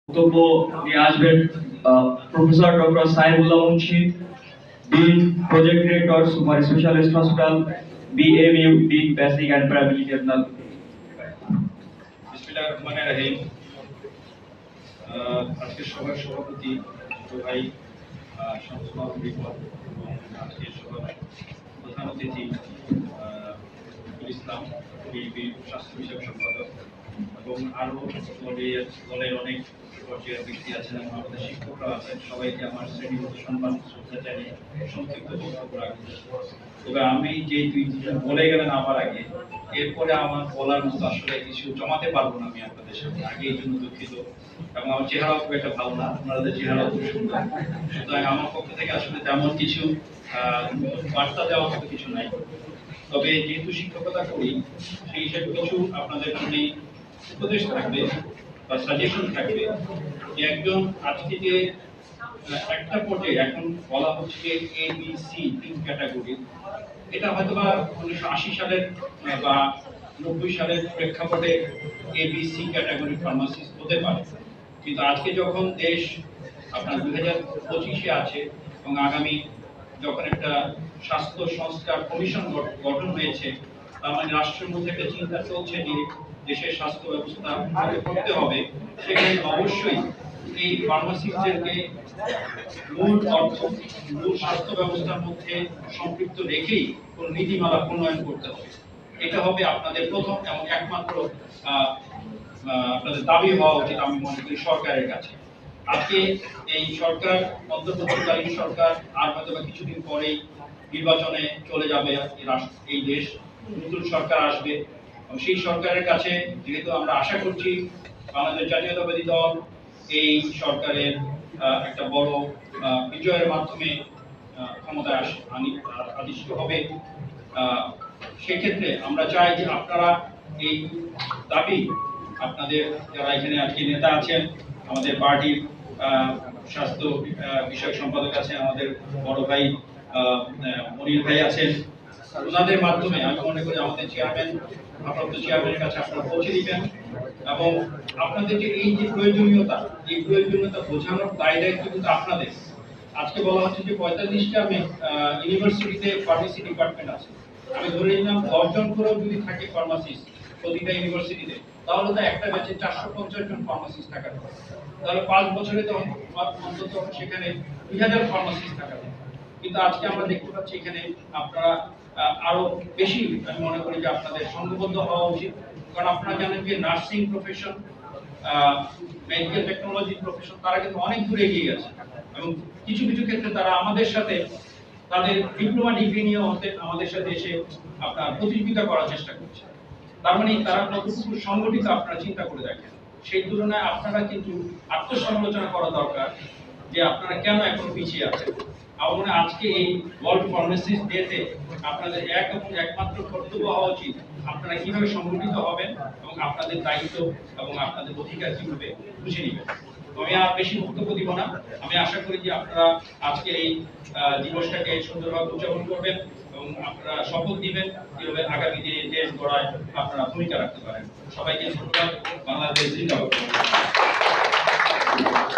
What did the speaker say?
বক্তব্য নিয়ে আসবেন professor doctor Saifullah Munshi, dean project director super specialist hospital BMU, dean basic and paramedical. বিসমিল্লাহির রহমানির রহিম। আজকে সভার সভাপতি ভাই শামসুল বিপ্লব এবং আজকের সভার প্রধান অতিথি ইসলাম বিএনপি স্বাস্থ্য বিষয়ক সম্পাদক এবং আরো দলের অনেক পর্যায়ের ব্যক্তি আছেন এবং আমাদের শিক্ষকরা আছেন, সবাইকে আমার শ্রেণীগত সম্মান শ্রদ্ধা জানিয়ে সংক্ষিপ্ত বক্তব্য রাখবো। তবে আমি যে বলে গেলেন আমার আগে, এরপরে আমার বলার মতো আসলে কিছু জমাতে পারবো না আমি আপনাদের সামনে, আগে এই জন্য দুঃখিত। এবং আমার চেহারাও খুব একটা ভালো না, আপনাদের চেহারাও খুব সুন্দর, সুতরাং আমার পক্ষ থেকে আসলে তেমন কিছু বার্তা দেওয়ার মতো কিছু নাই। তবে যেহেতু শিক্ষকতা করি, সেই হিসেবে কিছু আপনাদের জন্য উপদেশ থাকবে বা সাজেশন থাকবে যে একজন আজকে যে একটা পর্যায়ে এখন বলা হচ্ছে যে ABC 3 ক্যাটাগরি, এটা হয়তো বা 1980 সালের বা 90 সালের প্রেক্ষাপটে ABC ক্যাটাগরি ফার্মাসিস্ট হতে পারে, কিন্তু আজকে যখন দেশ আপনার 2025-এ আছে এবং আগামী যখন একটা স্বাস্থ্য সংস্কার কমিশন গঠন হয়েছে, তার মানে রাষ্ট্রের মধ্যে একটা চিন্তা চলছে যে দেশের স্বাস্থ্য ব্যবস্থা করতে হবে, সেখানে অবশ্যই এই ফার্মাসিস্টদেরকে মূল স্বাস্থ্য ব্যবস্থার মধ্যে সম্পৃক্ত রেখেই কোন নীতিমালা প্রণয়ন করতে হবে। এটা হবে আপনাদের প্রথম এবং একমাত্র আপনাদের দাবি হওয়া উচিত আমি মনে করি সরকারের কাছে। আজকে এই সরকার, অন্তর্বর্তীকালীন সরকার, আর হয়তো বা কিছুদিন পরেই নির্বাচনে চলে যাবে এই দেশ, নতুন সরকার আসবে এবং সেই সরকারের কাছে যেহেতু আমরা আশা করছি বাংলাদেশ জাতীয়তাবাদী দল এই সরকারের একটা বড় বিজয়ের মাধ্যমে ক্ষমতায় আদিষ্ট হবে, সেক্ষেত্রে আমরা চাই যে আপনারা এই দাবি আপনাদের যারা এখানে আজকে নেতা আছেন, আমাদের পার্টির স্বাস্থ্য বিষয়ক সম্পাদক আছেন, আমাদের বড় ভাই মনির ভাই আছেন, ওনাদের মাধ্যমে আমি মনে করি আমাদের চেয়ারম্যান, ভারপ্রাপ্ত চেয়ারম্যানের কাছে আপনারা পৌঁছে দিবেন এবং আপনাদের যে এই যে প্রয়োজনীয়তা, এই প্রয়োজনীয়তা বোঝানোর দায় দায়িত্ব কিন্তু আপনাদের। আজকে বলা হচ্ছে যে 45টা ইউনিভার্সিটিতে ফার্মেসি ডিপার্টমেন্ট আছে, আমি ধরে নিলাম 10 জন করেও যদি থাকে ফার্মাসিস্ট প্রতিটা ইউনিভার্সিটিতে, তাহলে তো একটা ব্যাচে 450 জন ফার্মাসিস্ট থাকার কথা, তাহলে 5 বছরে তো অন্তত সেখানে 2000 ফার্মাসিস্ট থাকার কথা। কিন্তু আজকে আমরা দেখতে পাচ্ছি এখানে আপনারা আরো বেশি, আমি মনে করি যে আপনাদের সংঘবদ্ধ হওয়া উচিত, কারণ আপনারা জানেন যে nursing profession, medical technology profession, তারা কিন্তু অনেক দূরে এগিয়ে গেছে এবং কিছু কিছু ক্ষেত্রে তারা আমাদের সাথে তাদের ডিপ্লোমা ডিগ্রি নিয়ে আমাদের সাথে এসে আপনার প্রতিযোগিতা করার চেষ্টা করছে। তার মানে তারা কতটুকু সংগঠিত আপনারা চিন্তা করে দেখেন। সেই তুলনায় আপনারা কিন্তু আত্মসমালোচনা করা দরকার যে আপনারা কেন এখনো পিছিয়ে আছেন। আমার মনে হয় আজকে এই ওয়ার্ল্ড ফার্মাসিস্ট ডেতে আপনাদের একমাত্র কর্তব্য হওয়া উচিত আপনারা কিভাবে সংগঠিত হবেন এবং আপনাদের দায়িত্ব এবং আপনাদের অধিকার কিভাবে বুঝে নেবেন। আমি আর বেশি বক্তব্য দিব না, আমি আশা করি যে আপনারা আজকে এই দিবসটাকে সুন্দরভাবে উদযাপন করবেন এবং আপনারা শপথ দিবেন কিভাবে আগামী দিনে দেশ গড়ায় আপনারা ভূমিকা রাখতে পারেন। সবাইকে ধন্যবাদ। বাংলাদেশ জিন্দাবাদ।